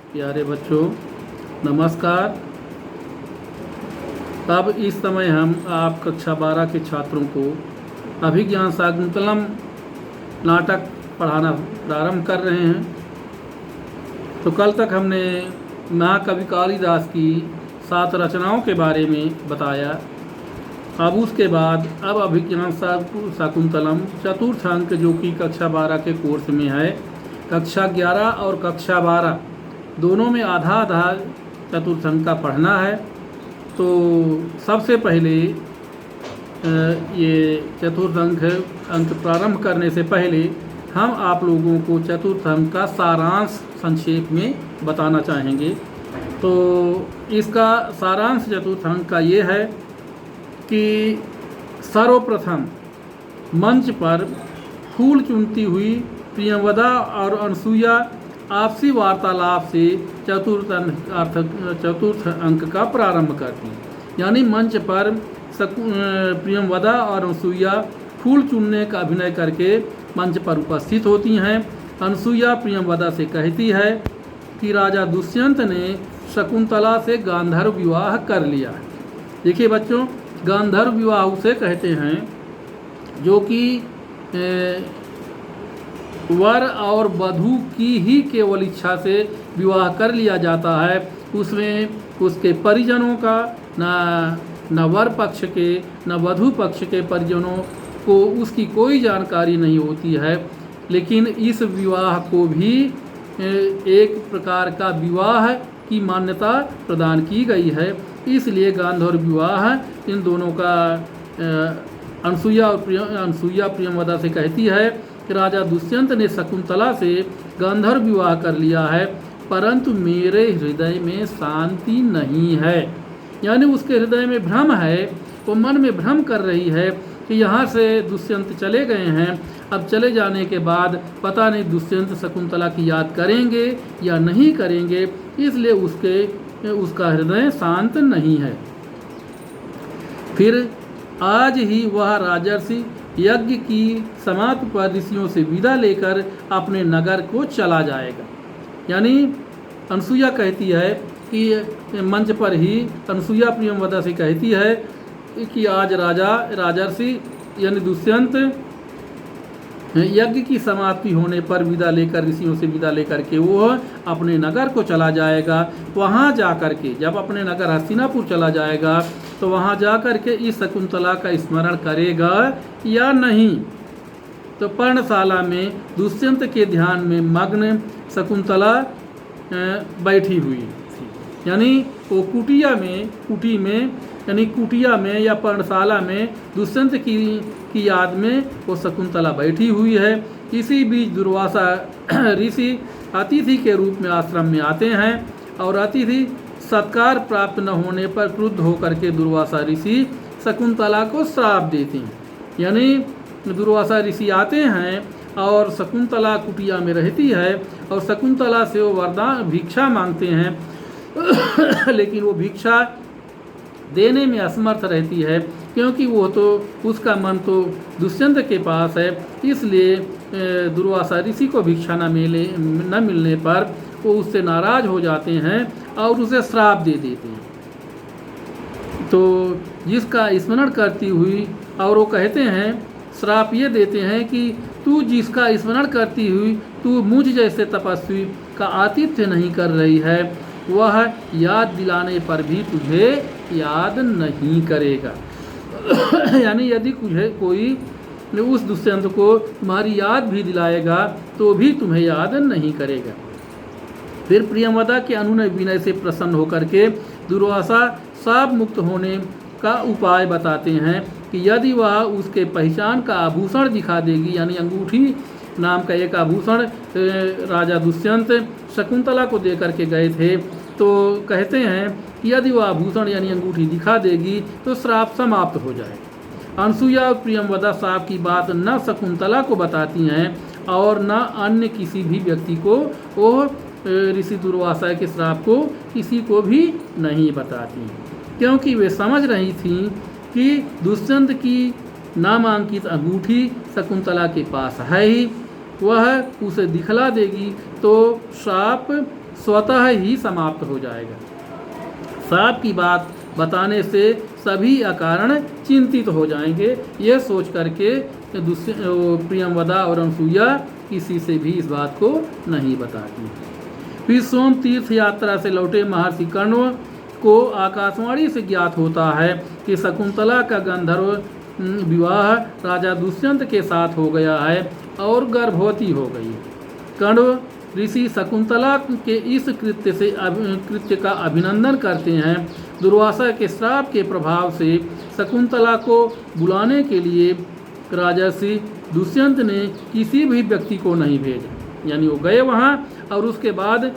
प्यारे बच्चों, नमस्कार। अब इस समय हम आप कक्षा 12 के छात्रों को अभिज्ञान शाकुंतलम नाटक पढ़ाना प्रारंभ कर रहे हैं। तो कल तक हमने महाकवि कालिदास की 7 रचनाओं के बारे में बताया। अब उसके बाद अब अभिज्ञान शाकुंतलम चतुर्थ अंक, जो कि कक्षा 12 के कोर्स में है, कक्षा 11 और कक्षा 12 दोनों में आधा आधा चतुर्थ अंक का पढ़ना है। तो सबसे पहले ये चतुर्थ अंक प्रारंभ करने से पहले हम आप लोगों को चतुर्थ अंक का सारांश संक्षेप में बताना चाहेंगे। तो इसका सारांश चतुर्थ अंक का ये है कि सर्वप्रथम मंच पर फूल चुनती हुई प्रियंवदा और अनसुईया आपसी वार्तालाप से चतुर्थ अंक का प्रारंभ करती। यानी मंच पर प्रियंवदा और अनसुईया फूल चुनने का अभिनय करके मंच पर उपस्थित होती हैं। अनसुईया प्रियंवदा से कहती है कि राजा दुष्यंत ने शकुंतला से गांधर्व विवाह कर लिया है। देखिए बच्चों, गांधर्व विवाह उसे कहते हैं जो कि वर और वधू की ही केवल इच्छा से विवाह कर लिया जाता है। उसमें उसके परिजनों का न वर पक्ष के न वधू पक्ष के परिजनों को उसकी कोई जानकारी नहीं होती है। लेकिन इस विवाह को भी एक प्रकार का विवाह की मान्यता प्रदान की गई है। इसलिए गांधर्व विवाह इन दोनों का अनसुईया प्रियंवदा से कहती है कि राजा दुष्यंत ने शकुंतला से गांधर्व विवाह कर लिया है, परंतु मेरे हृदय में शांति नहीं है। यानी उसके हृदय में भ्रम है, वो मन में भ्रम कर रही है कि यहाँ से दुष्यंत चले गए हैं। अब चले जाने के बाद पता नहीं दुष्यंत शकुंतला की याद करेंगे या नहीं करेंगे, इसलिए उसका हृदय शांत नहीं है। फिर आज ही वह राजर्षि यज्ञ की समाप्ति पर ऋषियों से विदा लेकर अपने नगर को चला जाएगा। यानी अनसुईया कहती है कि मंच पर ही अनसुईया प्रियंवदा से कहती है कि आज राजर्षि यानी दुष्यंत यज्ञ की समाप्ति होने पर विदा लेकर ऋषियों से विदा लेकर के वो अपने नगर को चला जाएगा। वहाँ जाकर के जब अपने नगर हस्तिनापुर चला जाएगा तो वहाँ जाकर के इस शकुंतला का स्मरण करेगा या नहीं। तो पर्णशाला में दुष्यंत के ध्यान में मग्न शकुंतला बैठी हुई थी। यानी वो कुटिया में या पर्णशाला में दुष्यंत की याद में वो शकुंतला बैठी हुई है। इसी बीच दुर्वासा ऋषि अतिथि के रूप में आश्रम में आते हैं और अतिथि सत्कार प्राप्त न होने पर क्रुद्ध होकर के दुर्वासा ऋषि शकुंतला को श्राप देते हैं। यानी दुर्वासा ऋषि आते हैं और शकुंतला कुटिया में रहती है और शकुंतला से वो वरदान भिक्षा मांगते हैं लेकिन वो भिक्षा देने में असमर्थ रहती है, क्योंकि वो तो उसका मन तो दुष्यंत के पास है। इसलिए दुर्वासा ऋषि को भिक्षा न मिलने पर वो उससे नाराज हो जाते हैं और उसे श्राप दे देते हैं। तो जिसका स्मरण करती हुई और वो कहते हैं, श्राप ये देते हैं कि तू जिसका स्मरण करती हुई तू मुझ जैसे तपस्वी का आतिथ्य नहीं कर रही है, वह याद दिलाने पर भी तुझे याद नहीं करेगा। यानी यदि कोई उस दुष्यंत को तुम्हारी याद भी दिलाएगा तो भी तुम्हें याद नहीं करेगा। फिर प्रियंवदा के अनुनय विनय से प्रसन्न होकर के दुर्वासा शाप मुक्त होने का उपाय बताते हैं कि यदि वह उसके पहचान का आभूषण दिखा देगी, यानी अंगूठी नाम का एक आभूषण राजा दुष्यंत शकुंतला को दे करके गए थे, तो कहते हैं कि यदि वह आभूषण यानी अंगूठी दिखा देगी तो श्राप समाप्त हो जाए। अनसुईया और प्रियंवदा शाप की बात न शकुंतला को बताती हैं और न अन्य किसी भी व्यक्ति को, वो ऋषि दुर्वासा के श्राप को किसी को भी नहीं बताती, क्योंकि वे समझ रही थीं कि दुष्यंत की नामांकित अंगूठी शकुंतला के पास है ही। वह उसे दिखला देगी तो श्राप स्वतः ही समाप्त हो जाएगा। श्राप की बात बताने से सभी अकारण चिंतित हो जाएंगे। यह सोच करके प्रियंवदा और अनसुईया किसी से भी इस बात को नहीं बताती। फिर सोम तीर्थ यात्रा से लौटे महर्षि कण्व को आकाशवाणी से ज्ञात होता है कि शकुंतला का गंधर्व विवाह राजा दुष्यंत के साथ हो गया है और गर्भवती हो गई। कण्व ऋषि शकुंतला के इस कृत्य का अभिनंदन करते हैं। दुर्वासा के श्राप के प्रभाव से शकुंतला को बुलाने के लिए राजर्षि दुष्यंत ने किसी भी व्यक्ति को नहीं भेजा, यानी वो गए वहाँ और उसके बाद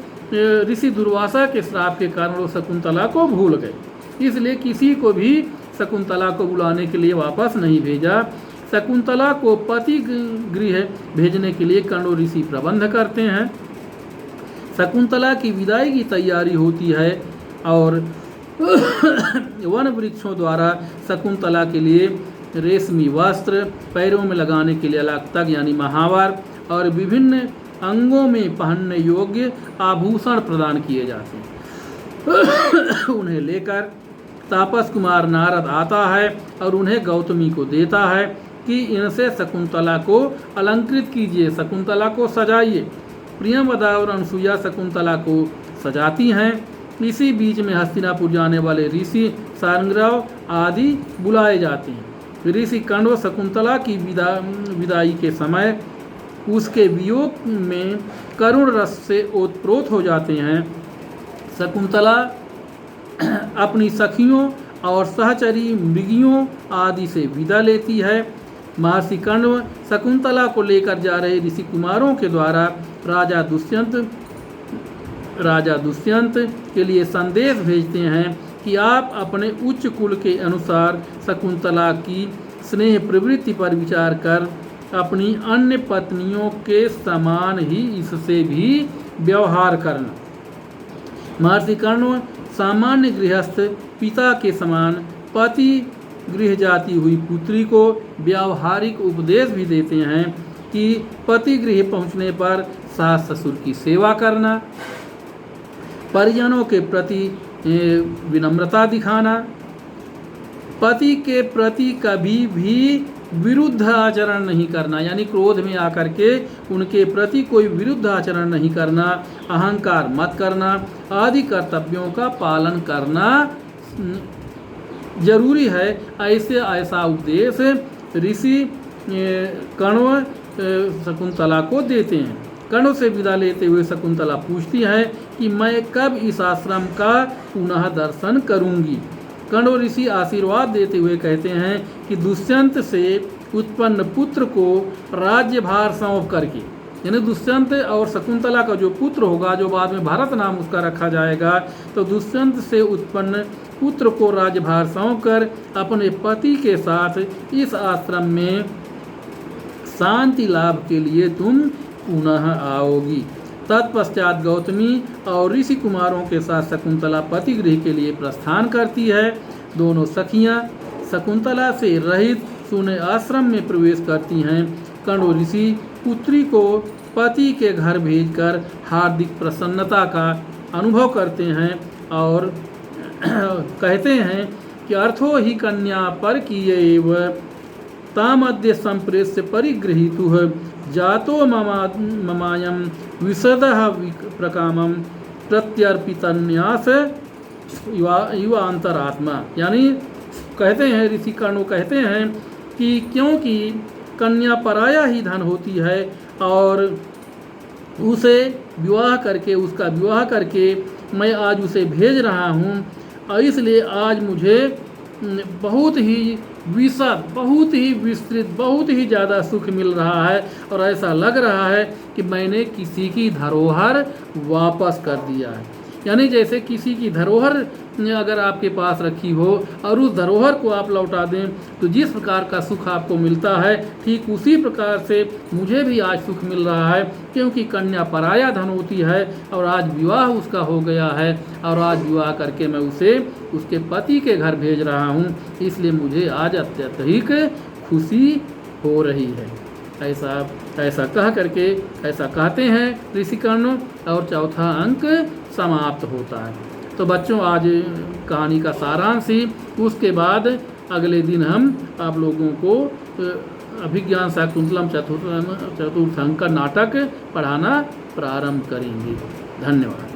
ऋषि दुर्वासा के श्राप के कारण वो शकुंतला को भूल गए, इसलिए किसी को भी शकुंतला को बुलाने के लिए वापस नहीं भेजा। शकुंतला को पति गृह भेजने के लिए कण्व ऋषि प्रबंध करते हैं। शकुंतला की विदाई की तैयारी होती है और वन वृक्षों द्वारा शकुंतला के लिए रेशमी वस्त्र, पैरों में लगाने के लिए अलग तक यानी महावर और विभिन्न अंगों में पहनने योग्य आभूषण प्रदान किए जाते हैं। उन्हें लेकर तापस कुमार नारद आता है और उन्हें गौतमी को देता है कि इनसे शकुंतला को अलंकृत कीजिए, शकुंतला को सजाइए। प्रियंवदा और अनसुईया शकुंतला को सजाती हैं। इसी बीच में हस्तिनापुर जाने वाले ऋषि सारंगराव आदि बुलाए जाते हैं। ऋषि कण्व शकुंतला की विदाई के समय उसके वियोग में करुण रस से ओतप्रोत हो जाते हैं। शकुंतला अपनी सखियों और सहचरी मृगियों आदि से विदा लेती है। महर्षि कण्व शकुंतला को लेकर जा रहे ऋषि कुमारों के द्वारा राजा दुष्यंत के लिए संदेश भेजते हैं कि आप अपने उच्च कुल के अनुसार शकुंतला की स्नेह प्रवृत्ति पर विचार कर अपनी अन्य पत्नियों के समान ही इससे भी व्यवहार करना। महर्षि कण्व सामान्य गृहस्थ पिता के समान पति गृह जाती हुई पुत्री को व्यावहारिक उपदेश भी देते हैं कि पति गृह पहुंचने पर सास ससुर की सेवा करना, परिजनों के प्रति विनम्रता दिखाना, पति के प्रति कभी भी विरुद्ध आचरण नहीं करना, यानी क्रोध में आकर के उनके प्रति कोई विरुद्ध आचरण नहीं करना, अहंकार मत करना आदि कर्तव्यों का पालन करना जरूरी है। ऐसा उपदेश ऋषि कण्व शकुंतला को देते हैं। कण्व से विदा लेते हुए शकुंतला पूछती है कि मैं कब इस आश्रम का पुनः दर्शन करूंगी। कण्व ऋषि आशीर्वाद देते हुए कहते हैं कि दुष्यंत से उत्पन्न पुत्र को राज्यभार सौंप करके, यानी दुष्यंत और शकुंतला का जो पुत्र होगा, जो बाद में भरत नाम उसका रखा जाएगा, तो दुष्यंत से उत्पन्न पुत्र को राज्यभार सौंप कर अपने पति के साथ इस आश्रम में शांति लाभ के लिए तुम पुनः आओगी। तत्पश्चात गौतमी और ऋषि कुमारों के साथ शकुंतला पति गृह के लिए प्रस्थान करती है। दोनों सखियां शकुंतला से रहित शून्य आश्रम में प्रवेश करती हैं। कण्व ऋषि पुत्री को पति के घर भेजकर हार्दिक प्रसन्नता का अनुभव करते हैं और कहते हैं कि अर्थो ही कन्या पर किएव तामद्य संप्रेष्य परिगृहीतुः जातो ममायम विशदः प्रकामम प्रत्यर्पितन्यास युवांतरात्मा। यानी कहते हैं ऋषि कण्व कहते हैं कि क्योंकि कन्या पराया ही धन होती है और उसे उसका विवाह करके मैं आज उसे भेज रहा हूँ, और इसलिए आज मुझे बहुत ही विस्तृत, बहुत ही ज़्यादा सुख मिल रहा है और ऐसा लग रहा है कि मैंने किसी की धरोहर वापस कर दिया है। यानी जैसे किसी की धरोहर अगर आपके पास रखी हो और उस धरोहर को आप लौटा दें तो जिस प्रकार का सुख आपको मिलता है, ठीक उसी प्रकार से मुझे भी आज सुख मिल रहा है, क्योंकि कन्या पराया धन होती है और आज विवाह उसका हो गया है और आज विवाह करके मैं उसे उसके पति के घर भेज रहा हूँ, इसलिए मुझे आज अत्यधिक खुशी हो रही है। ऐसा कह करके ऐसा कहते हैं ऋषिकर्ण, और चौथा अंक समाप्त होता है। तो बच्चों आज कहानी का सारांश ही, उसके बाद अगले दिन हम आप लोगों को अभिज्ञान शाकुंतलम चतुर्थ अंक का नाटक पढ़ाना प्रारंभ करेंगे। धन्यवाद।